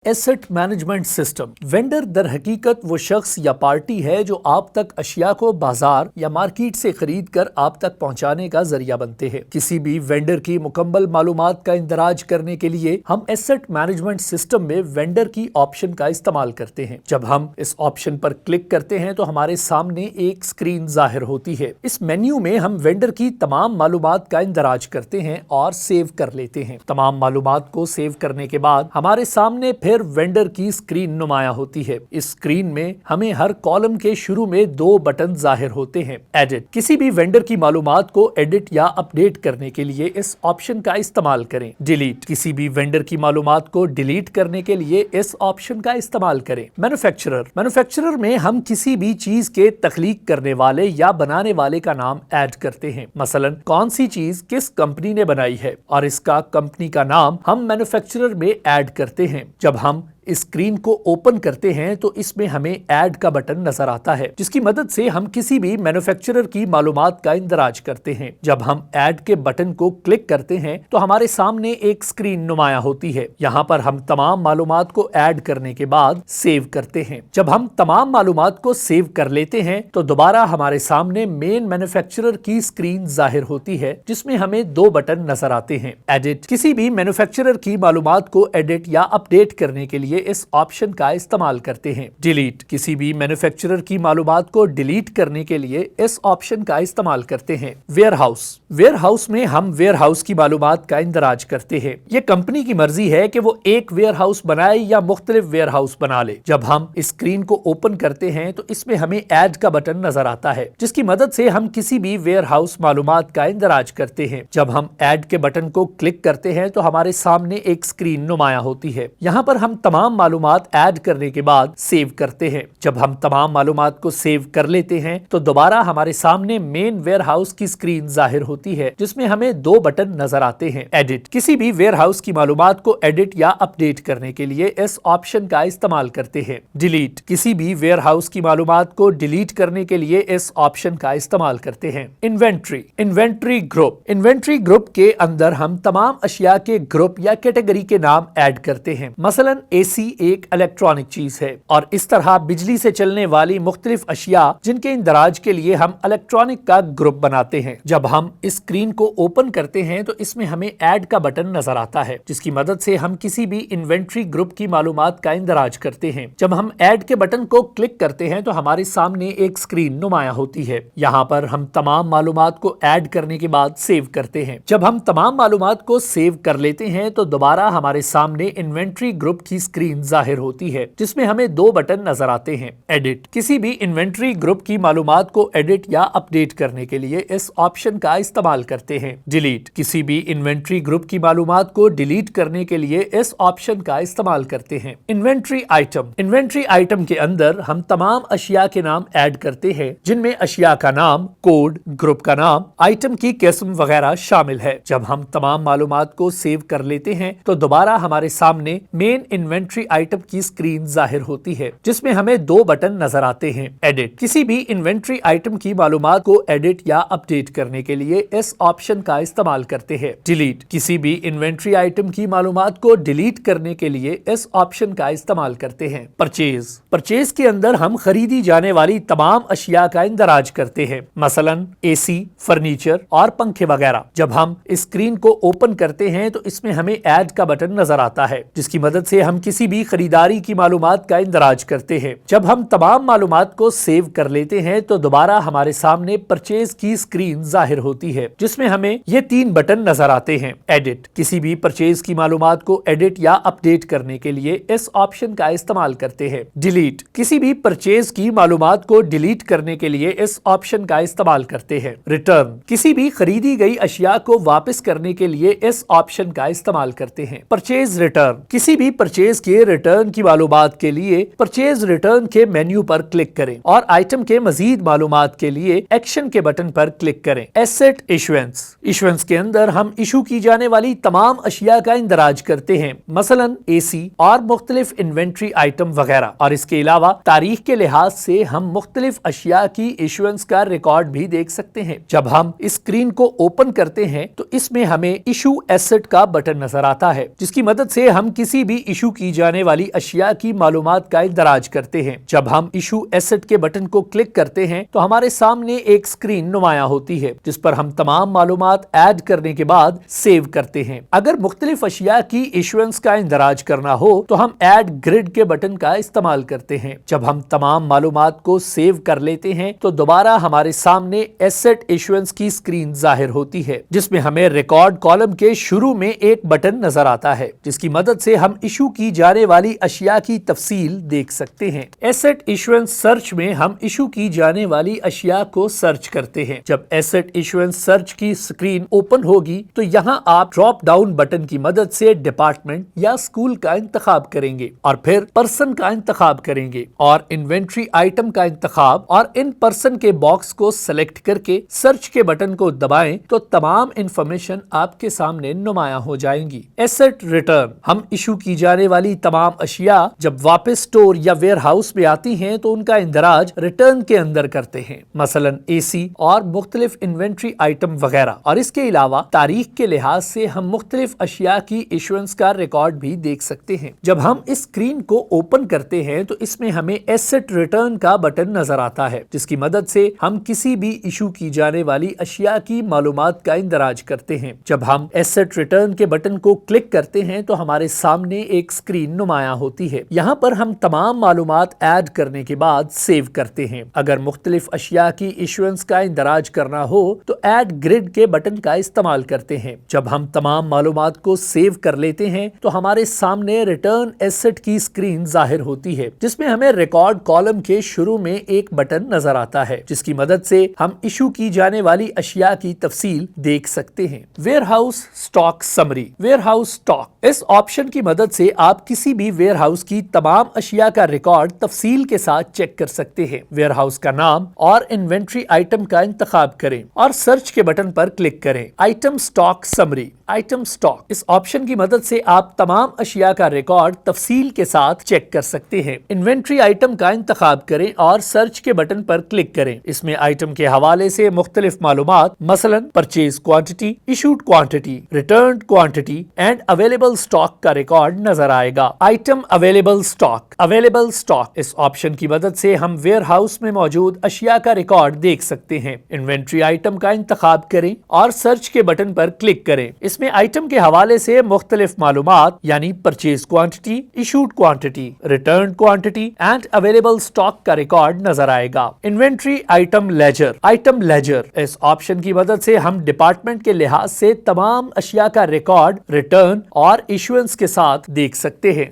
Asset management system vendor در حقیقت وہ شخص یا پارٹی ہے جو آپ تک اشیاء کو بازار یا مارکیٹ سے خرید کر آپ تک پہنچانے کا ذریعہ بنتے ہیں۔ کسی بھی وینڈر کی مکمل معلومات کا اندراج کرنے کے لیے ہم ایسٹ مینجمنٹ سسٹم میں وینڈر کی آپشن کا استعمال کرتے ہیں۔ جب ہم اس آپشن پر کلک کرتے ہیں تو ہمارے سامنے ایک سکرین ظاہر ہوتی ہے۔ اس مینیو میں ہم وینڈر کی تمام معلومات کا اندراج کرتے ہیں اور سیو کر لیتے ہیں۔ تمام معلومات کو سیو کرنے کے بعد ہمارے سامنے پھر وینڈر کی سکرین نمایاں ہوتی ہے۔ اس سکرین میں ہمیں ہر کالم کے شروع میں دو بٹن ظاہر ہوتے ہیں۔ ایڈٹ، کسی بھی وینڈر کی معلومات کو ایڈٹ یا اپ ڈیٹ کرنے کے لیے اس آپشن کا استعمال کریں۔ ڈیلیٹ، کسی بھی وینڈر کی معلومات کو ڈیلیٹ کرنے کے لیے اس آپشن کا استعمال کریں۔ مینوفیکچرر میں ہم کسی بھی چیز کے تخلیق کرنے والے یا بنانے والے کا نام ایڈ کرتے ہیں۔ مثلا کون سی چیز کس کمپنی نے بنائی ہے اور اس کا کمپنی کا نام ہم مینوفیکچرر میں ایڈ کرتے ہیں۔ جب ہم اسکرین کو اوپن کرتے ہیں تو اس میں ہمیں ایڈ کا بٹن نظر آتا ہے جس کی مدد سے ہم کسی بھی مینوفیکچرر کی معلومات کا اندراج کرتے ہیں۔ جب ہم ایڈ کے بٹن کو کلک کرتے ہیں تو ہمارے سامنے ایک اسکرین نمایاں ہوتی ہے۔ یہاں پر ہم تمام معلومات کو ایڈ کرنے کے بعد سیو کرتے ہیں۔ جب ہم تمام معلومات کو سیو کر لیتے ہیں تو دوبارہ ہمارے سامنے مین مینوفیکچرر کی اسکرین ظاہر ہوتی ہے جس میں ہمیں دو بٹن نظر آتے ہیں۔ ایڈٹ، کسی بھی مینوفیکچرر کی معلومات کو ایڈٹ یا اپ ڈیٹ کرنے کے لیے اس آپشن کا استعمال کرتے ہیں۔ ڈیلیٹ، کسی بھی مینوفیکچرر کی معلومات کو ڈیلیٹ کرنے کے لیے اس آپشن کا استعمال کرتے ہیں۔ ویئر ہاؤس میں ہم ویئر ہاؤس کی معلومات کا اندراج کرتے ہیں۔ یہ کمپنی کی مرضی ہے کہ وہ ایک ویئر ہاؤس بنائے یا مختلف ویئر ہاؤس بنا لے۔ جب ہم اسکرین کو اوپن کرتے ہیں تو اس میں ہمیں ایڈ کا بٹن نظر آتا ہے جس کی مدد سے ہم کسی بھی ویئر ہاؤس معلومات کا اندراج کرتے ہیں۔ جب ہم ایڈ کے بٹن کو کلک کرتے ہیں تو ہمارے سامنے ایک اسکرین نمایاں ہوتی ہے۔ یہاں پر ہم تمام معلومات ایڈ کرنے کے بعد سیو کرتے ہیں۔ جب ہم تمام معلومات کو سیو کر لیتے ہیں تو دوبارہ ہمارے سامنے مین ویئر ہاؤس کی سکرین ظاہر ہوتی ہے جس میں ہمیں دو بٹن نظر آتے ہیں۔ ایڈٹ، کسی بھی ویئر ہاؤس کی معلومات کو ایڈٹ یا اپ ڈیٹ کرنے کے لیے اس آپشن کا استعمال کرتے ہیں۔ ڈیلیٹ، کسی بھی ویئر ہاؤس کی معلومات کو ڈیلیٹ کرنے کے لیے اس آپشن کا استعمال کرتے ہیں۔ انوینٹری گروپ کے اندر ہم تمام اشیاء کے گروپ یا کیٹیگری کے نام ایڈ کرتے ہیں۔ مثلا اے سی ایک الیکٹرانک چیز ہے اور اس طرح بجلی سے چلنے والی مختلف اشیاء جن کے اندراج کے لیے ہم الیکٹرانک کا گروپ بناتے ہیں۔ جب ہم اسکرین کو اوپن کرتے ہیں تو اس میں ہمیں ایڈ کا بٹن نظر آتا ہے جس کی مدد سے ہم کسی بھی انوینٹری گروپ کی معلومات کا اندراج کرتے ہیں۔ جب ہم ایڈ کے بٹن کو کلک کرتے ہیں تو ہمارے سامنے ایک اسکرین نمایاں ہوتی ہے۔ یہاں پر ہم تمام معلومات کو ایڈ کرنے کے بعد سیو کرتے ہیں۔ جب ہم تمام معلومات کو سیو کر لیتے ہیں تو دوبارہ ہمارے سامنے انوینٹری گروپ کی سکرین ظاہر ہوتی ہے جس میں ہمیں دو بٹن نظر آتے ہیں۔ ایڈٹ، کسی بھی انوینٹری گروپ کی معلومات کو ایڈٹ یا اپ ڈیٹ کرنے کے لیے اس آپشن کا استعمال کرتے ہیں۔ ڈیلیٹ، کسی بھی انوینٹری گروپ کی معلومات کو ڈیلیٹ کرنے کے لیے اس آپشن کا استعمال کرتے ہیں۔ انوینٹری آئٹم کے اندر ہم تمام اشیاء کے نام ایڈ کرتے ہیں جن میں اشیاء کا نام، کوڈ، گروپ کا نام، آئٹم کی قسم وغیرہ شامل ہے۔ جب ہم تمام معلومات کو سیو کر لیتے ہیں تو دوبارہ ہمارے سامنے مین انوینٹری آئٹم کی سکرین ظاہر ہوتی ہے جس میں ہمیں دو بٹن نظر آتے ہیں۔ ایڈٹ، کسی بھی انوینٹری آئٹم کی معلومات کو ایڈٹ یا اپ ڈیٹ کرنے کے لیے اس آپشن کا استعمال کرتے ہیں۔ ڈیلیٹ، کسی بھی انوینٹری آئٹم کی معلومات کو ڈیلیٹ کرنے کے لیے اس آپشن کا استعمال کرتے ہیں۔ پرچیز کے اندر ہم خریدی جانے والی تمام اشیاء کا اندراج کرتے ہیں، مثلا اے سی، فرنیچر اور پنکھے وغیرہ۔ جب ہم اسکرین کو اوپن کرتے ہیں تو اس میں ہمیں ایڈ کا بٹن نظر آتا ہے جس کی مدد سے ہم کسی بھی خریداری کی معلومات کا اندراج کرتے ہیں۔ جب ہم تمام معلومات کو سیو کر لیتے ہیں تو دوبارہ ہمارے سامنے پرچیز کی سکرین ظاہر ہوتی ہے جس میں ہمیں یہ تین بٹن نظر آتے ہیں۔ ایڈٹ، کسی بھی پرچیز کی معلومات کو ایڈٹ یا اپ ڈیٹ کرنے کے لیے اس آپشن کا استعمال کرتے ہیں۔ ڈیلیٹ، کسی بھی پرچیز کی معلومات کو ڈیلیٹ کرنے کے لیے اس آپشن کا استعمال کرتے ہیں۔ ریٹرن، کسی بھی خریدی گئی اشیاء کو واپس کرنے کے لیے اس آپشن کا استعمال کرتے ہیں۔ پرچیز ریٹرن، کسی بھی پرچیز کے ریٹرن کی معلومات کے لیے پرچیز ریٹرن کے مینیو پر کلک کریں اور آئٹم کے مزید معلومات کے لیے ایکشن کے بٹن پر کلک کریں۔ ایسٹ ایشوئنس کے اندر ہم ایشو کی جانے والی تمام اشیاء کا اندراج کرتے ہیں، مثلا اے سی اور مختلف انوینٹری آئٹم وغیرہ، اور اس کے علاوہ تاریخ کے لحاظ سے ہم مختلف اشیاء کی ایشوئنس کا ریکارڈ بھی دیکھ سکتے ہیں۔ جب ہم اسکرین کو اوپن کرتے ہیں تو اس میں ہمیں ایشو ایسٹ کا بٹن نظر آتا ہے جس کی مدد سے ہم کسی بھی ایشو کی جانے والی اشیاء کی معلومات کا اندراج کرتے ہیں۔ جب ہم ایشو ایسٹ کے بٹن کو کلک کرتے ہیں تو ہمارے سامنے ایک اسکرین نمایاں ہوتی ہے جس پر ہم تمام معلومات ایڈ کرنے کے بعد سیو کرتے ہیں۔ اگر مختلف اشیاء کی ایشوئنس کا اندراج کرنا ہو تو ہم ایڈ گریڈ کے بٹن کا استعمال کرتے ہیں۔ جب ہم تمام معلومات کو سیو کر لیتے ہیں تو دوبارہ ہمارے سامنے ایسٹ ایشوئنس کی اسکرین ظاہر ہوتی ہے جس میں ہمیں ریکارڈ کالم کے شروع میں ایک بٹن نظر آتا ہے جس کی مدد سے ہم ایشو کی جانے والی اشیاء کی تفصیل دیکھ سکتے ہیں۔ ایسٹ ایشوئنس سرچ میں ہم ایشو کی جانے والی اشیاء کو سرچ کرتے ہیں۔ جب ایسٹ ایشوئنس سرچ کی اسکرین اوپن ہوگی تو یہاں آپ ڈراپ ڈاؤن بٹن کی مدد سے ڈپارٹمنٹ یا اسکول کا انتخاب کریں گے اور پھر پرسن کا انتخاب کریں گے اور انوینٹری آئٹم کا انتخاب اور ان پرسن کے باکس کو سلیکٹ کر کے سرچ کے بٹن کو دبائیں تو تمام انفارمیشن آپ کے سامنے نمایاں ہو جائیں گی۔ ایسٹ ریٹرن، ہم ایشو کی جانے والی تمام اشیاء جب واپس اسٹور یا ویئر ہاؤس میں آتی ہیں تو ان کا اندراج ریٹرن کے اندر کرتے ہیں، مثلا اے سی اور مختلف انوینٹری آئٹم وغیرہ، اور اس کے علاوہ تاریخ کے لحاظ سے ہم مختلف اشیاء کی ایشوئنس کا ریکارڈ بھی دیکھ سکتے ہیں۔ جب ہم اس اسکرین کو اوپن کرتے ہیں تو اس میں ہمیں ایسٹ ریٹرن کا بٹن نظر آتا ہے جس کی مدد سے ہم کسی بھی ایشو کی جانے والی اشیاء کی معلومات کا اندراج کرتے ہیں۔ جب ہم ایسٹ ریٹرن کے بٹن کو کلک کرتے ہیں تو ہمارے سامنے ایک اسکرین نمایاں ہوتی ہے۔ یہاں پر ہم تمام معلومات ایڈ کرنے کے بعد سیو کرتے ہیں۔ اگر مختلف اشیاء کی ایشوئنس کا اندراج کرنا ہو تو ایڈ گریڈ کے بٹن کا استعمال کرتے ہیں۔ جب ہم تمام معلومات کو سیو کر لیتے ہیں تو ہمارے سامنے ریٹرن ایسٹ کی اسکرین ظاہر ہوتی ہے جس میں ہمیں ریکارڈ کالم کے شروع میں ایک بٹن نظر آتا ہے جس کی مدد سے ہم ایشو کی جانے والی اشیاء کی تفصیل دیکھ سکتے ہیں۔ Warehouse stock summary, warehouse stock, اس آپشن کی مدد سے آپ کسی بھی ویئر ہاؤس کی تمام اشیاء کا ریکارڈ تفصیل کے ساتھ چیک کر سکتے ہیں۔ ویئر ہاؤس کا نام اور انوینٹری آئٹم کا انتخاب کریں اور سرچ کے بٹن پر کلک کریں۔ Item stock summary, item stock, اس آپشن کی مدد سے آپ تمام اشیاء کا ریکارڈ تفصیل کے ساتھ چیک کر سکتے ہیں۔ انوینٹری آئٹم کا انتخاب کریں اور سرچ کے بٹن پر کلک کریں۔ اس میں آئٹم کے حوالے سے مختلف معلومات مثلا purchase quantity, issued quantity, returned quantity and available stock کا ریکارڈ نظر آئے گا۔ Item available stock, available stock, اس آپشن کی مدد سے ہم ویئر ہاؤس میں موجود اشیاء کا ریکارڈ دیکھ سکتے ہیں۔ انوینٹری آئٹم کا انتخاب کریں اور سرچ کے بٹن پر کلک کریں۔ اس میں آئٹم کے حوالے سے مختلف معلومات یعنی purchase quantity, issued quantity, returned quantity and available stock کا ریکارڈ نظر آئے گا۔ Inventory item ledger, item ledger, اس آپشن کی مدد سے ہم ڈپارٹمنٹ کے لحاظ سے تمام اشیاء کا ریکارڈ ریٹرن اور ایشوئنس کے ساتھ دیکھ سکتے ہیں۔